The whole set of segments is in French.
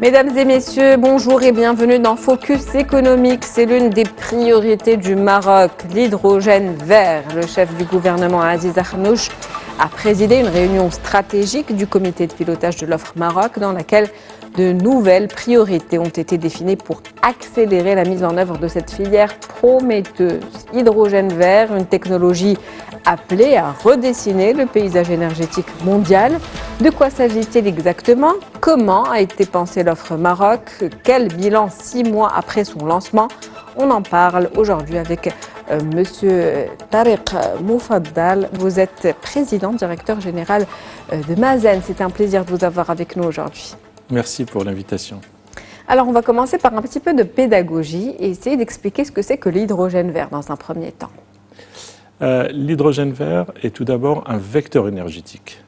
Mesdames et messieurs, bonjour et bienvenue dans Focus économique. C'est l'une des priorités du Maroc, l'hydrogène vert. Le chef du gouvernement Aziz Akhnouch a présidé une réunion stratégique du comité de pilotage de l'offre Maroc dans laquelle de nouvelles priorités ont été définies pour accélérer la mise en œuvre de cette filière prometteuse. Hydrogène vert, une technologie appelée à redessiner le paysage énergétique mondial. De quoi s'agit-il exactement? Comment a été pensée l'offre Maroc? Quel bilan 6 mois après son lancement? On en parle aujourd'hui avec Monsieur Tariq Moufaddal. Vous êtes président, directeur général de Mazen. C'est un plaisir de vous avoir avec nous aujourd'hui. Merci pour l'invitation. Alors, on va commencer par un petit peu de pédagogie et essayer d'expliquer ce que c'est que l'hydrogène vert dans un premier temps. L'hydrogène vert est tout d'abord un vecteur énergétique.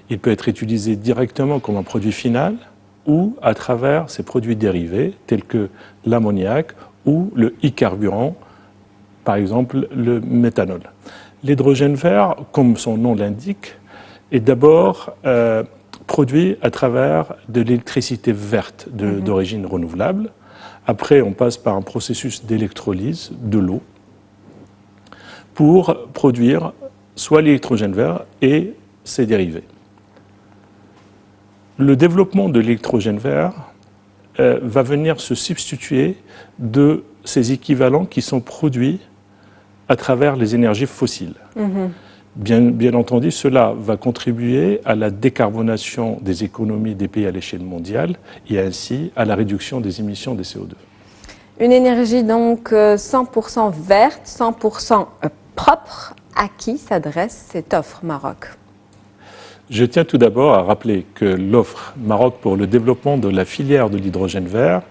Il peut être utilisé directement comme un produit final ou à travers ses produits dérivés tels que l'ammoniac ou le e-carburant, par exemple le méthanol. L'hydrogène vert, comme son nom l'indique, est d'abord produit à travers de l'électricité verte d'origine renouvelable. Après, on passe par un processus d'électrolyse de l'eau pour produire soit l'hydrogène vert et ses dérivés. Le développement de l'hydrogène vert va venir se substituer de ces équivalents qui sont produits à travers les énergies fossiles. Bien entendu, cela va contribuer à la décarbonation des économies des pays à l'échelle mondiale et ainsi à la réduction des émissions de CO2. Une énergie donc 100% verte, 100% propre. À qui s'adresse cette offre Maroc? Je tiens tout d'abord à rappeler que l'offre Maroc pour le développement de la filière de l'hydrogène vert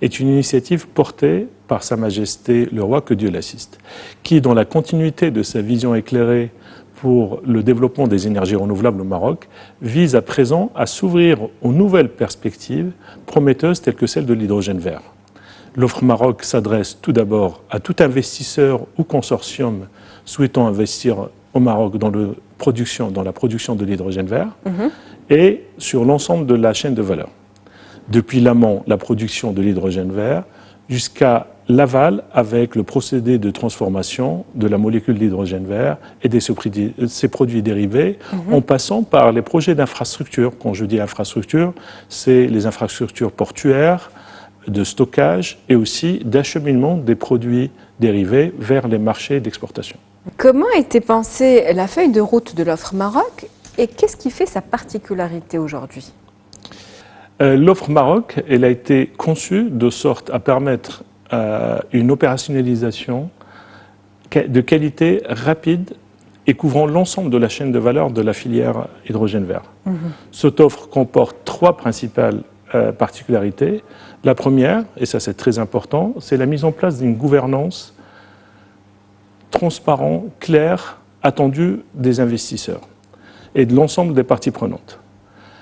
est une initiative portée par Sa Majesté le Roi, que Dieu l'assiste, qui, dans la continuité de sa vision éclairée pour le développement des énergies renouvelables au Maroc, vise à présent à s'ouvrir aux nouvelles perspectives prometteuses telles que celle de l'hydrogène vert. L'offre Maroc s'adresse tout d'abord à tout investisseur ou consortium souhaitant investir au Maroc dans la production de l'hydrogène vert et sur l'ensemble de la chaîne de valeur. Depuis l'amont, la production de l'hydrogène vert, jusqu'à l'aval avec le procédé de transformation de la molécule d'hydrogène vert et de ses produits dérivés, en passant par les projets d'infrastructure. Quand je dis infrastructure, c'est les infrastructures portuaires, de stockage et aussi d'acheminement des produits dérivés vers les marchés d'exportation. Comment a été pensée la feuille de route de l'offre Maroc et qu'est-ce qui fait sa particularité aujourd'hui? L'offre Maroc, elle a été conçue de sorte à permettre une opérationnalisation de qualité rapide et couvrant l'ensemble de la chaîne de valeur de la filière hydrogène vert. Cette offre comporte 3 principales particularités. La première, et ça c'est très important, c'est la mise en place d'une gouvernance transparente, claire, attendue des investisseurs et de l'ensemble des parties prenantes,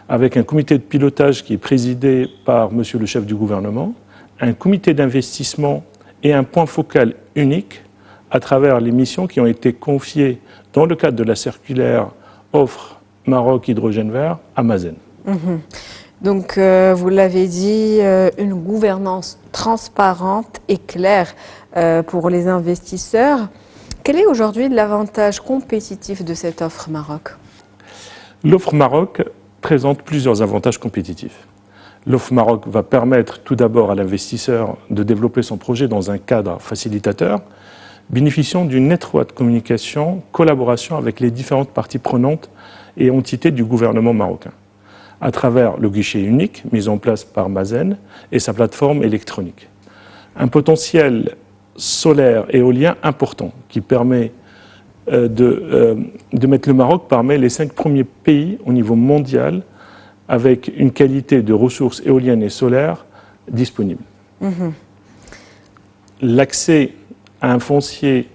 avec un comité de pilotage qui est présidé par Monsieur le chef du gouvernement, un comité d'investissement et un point focal unique à travers les missions qui ont été confiées dans le cadre de la circulaire offre Maroc hydrogène vert à Mazen. Donc, vous l'avez dit, une gouvernance transparente et claire pour les investisseurs. Quel est aujourd'hui l'avantage compétitif de cette offre Maroc? L'offre Maroc présente plusieurs avantages compétitifs. L'offre Maroc va permettre tout d'abord à l'investisseur de développer son projet dans un cadre facilitateur, bénéficiant d'une étroite communication, collaboration avec les différentes parties prenantes et entités du gouvernement marocain, à travers le guichet unique mis en place par Mazen et sa plateforme électronique. Un potentiel solaire et éolien important qui permet de mettre le Maroc parmi les 5 premiers pays au niveau mondial avec une qualité de ressources éoliennes et solaires disponible. L'accès à un foncier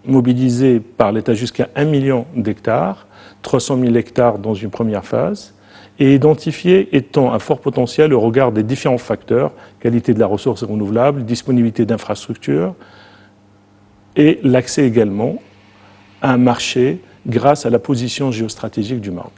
mobilisé par l'État jusqu'à 1 million d'hectares, 300 000 hectares dans une première phase, et identifié étant un fort potentiel au regard des différents facteurs, qualité de la ressource renouvelable, disponibilité d'infrastructures, et l'accès également à un marché grâce à la position géostratégique du Maroc.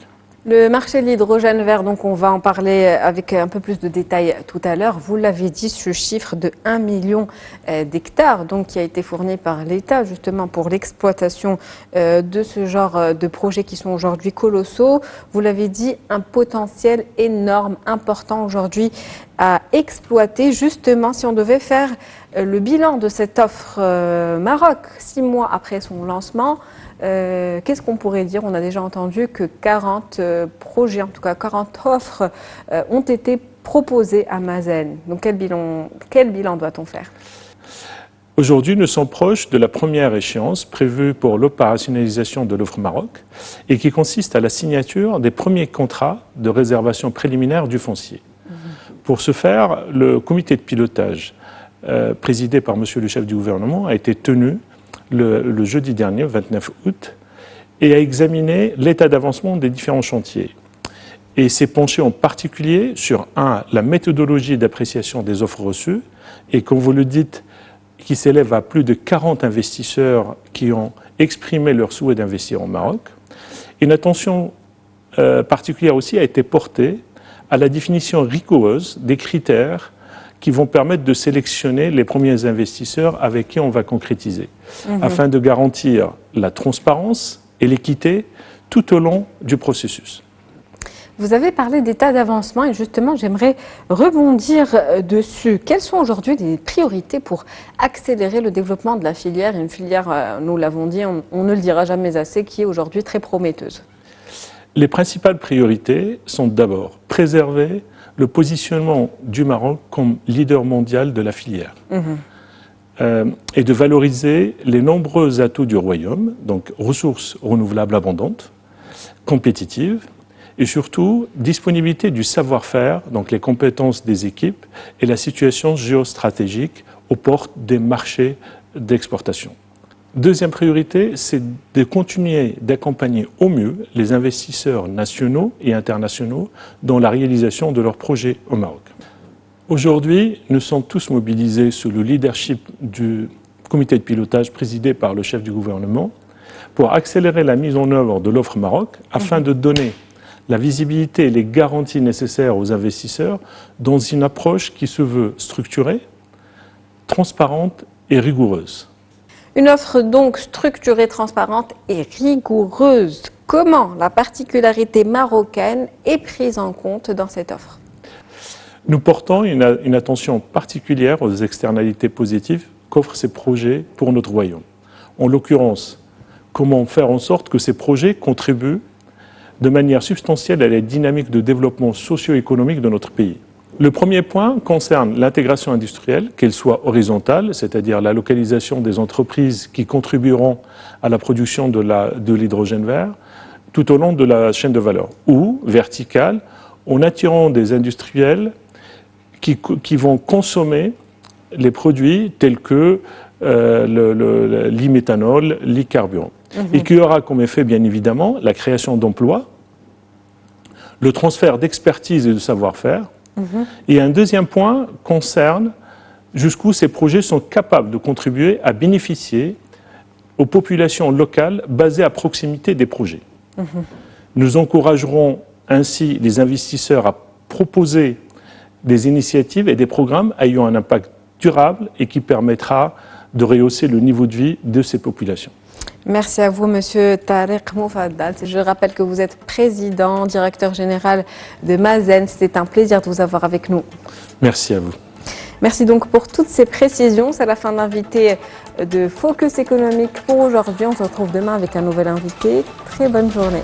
Le marché de l'hydrogène vert, donc on va en parler avec un peu plus de détails tout à l'heure. Vous l'avez dit, ce chiffre de 1 million d'hectares donc, qui a été fourni par l'État justement pour l'exploitation de ce genre de projets qui sont aujourd'hui colossaux. Vous l'avez dit, un potentiel énorme, important aujourd'hui à exploiter. Justement, si on devait faire le bilan de cette offre Maroc, 6 mois après son lancement, qu'est-ce qu'on pourrait dire? On a déjà entendu que 40 projets, en tout cas 40 offres ont été proposées à Mazen. Donc quel bilan doit-on faire? Aujourd'hui, nous sommes proches de la première échéance prévue pour l'opérationnalisation de l'offre Maroc et qui consiste à la signature des premiers contrats de réservation préliminaire du foncier. Pour ce faire, le comité de pilotage présidé par Monsieur le chef du gouvernement a été tenu le jeudi dernier, 29 août, et a examiné l'état d'avancement des différents chantiers. Et s'est penché en particulier sur, la méthodologie d'appréciation des offres reçues, et comme vous le dites, qui s'élève à plus de 40 investisseurs qui ont exprimé leur souhait d'investir au Maroc. Une attention particulière aussi a été portée à la définition rigoureuse des critères qui vont permettre de sélectionner les premiers investisseurs avec qui on va concrétiser, afin de garantir la transparence et l'équité tout au long du processus. Vous avez parlé d'état d'avancement et justement, j'aimerais rebondir dessus. Quelles sont aujourd'hui les priorités pour accélérer le développement de la filière? Une filière, nous l'avons dit, on ne le dira jamais assez, qui est aujourd'hui très prometteuse. Les principales priorités sont d'abord préserver le positionnement du Maroc comme leader mondial de la filière et de valoriser les nombreux atouts du royaume, donc ressources renouvelables abondantes, compétitives et surtout disponibilité du savoir-faire, donc les compétences des équipes et la situation géostratégique aux portes des marchés d'exportation. Deuxième priorité, c'est de continuer d'accompagner au mieux les investisseurs nationaux et internationaux dans la réalisation de leurs projets au Maroc. Aujourd'hui, nous sommes tous mobilisés sous le leadership du comité de pilotage présidé par le chef du gouvernement pour accélérer la mise en œuvre de l'offre Maroc afin de donner la visibilité et les garanties nécessaires aux investisseurs dans une approche qui se veut structurée, transparente et rigoureuse. Une offre donc structurée, transparente et rigoureuse. Comment la particularité marocaine est prise en compte dans cette offre? Nous portons une attention particulière aux externalités positives qu'offrent ces projets pour notre royaume. En l'occurrence, comment faire en sorte que ces projets contribuent de manière substantielle à la dynamique de développement socio-économique de notre pays. Le premier point concerne l'intégration industrielle, qu'elle soit horizontale, c'est-à-dire la localisation des entreprises qui contribueront à la production de l'hydrogène vert tout au long de la chaîne de valeur, ou verticale, en attirant des industriels qui vont consommer les produits tels que l'iméthanol, l'e-carburant, et qui aura comme effet, bien évidemment, la création d'emplois, le transfert d'expertise et de savoir-faire. Et un deuxième point concerne jusqu'où ces projets sont capables de contribuer à bénéficier aux populations locales basées à proximité des projets. Nous encouragerons ainsi les investisseurs à proposer des initiatives et des programmes ayant un impact durable et qui permettra de rehausser le niveau de vie de ces populations. Merci à vous, Monsieur Tariq Moufaddal. Je rappelle que vous êtes président, directeur général de Mazen. C'était un plaisir de vous avoir avec nous. Merci à vous. Merci donc pour toutes ces précisions. C'est la fin de l'invité de Focus économique pour aujourd'hui. On se retrouve demain avec un nouvel invité. Très bonne journée.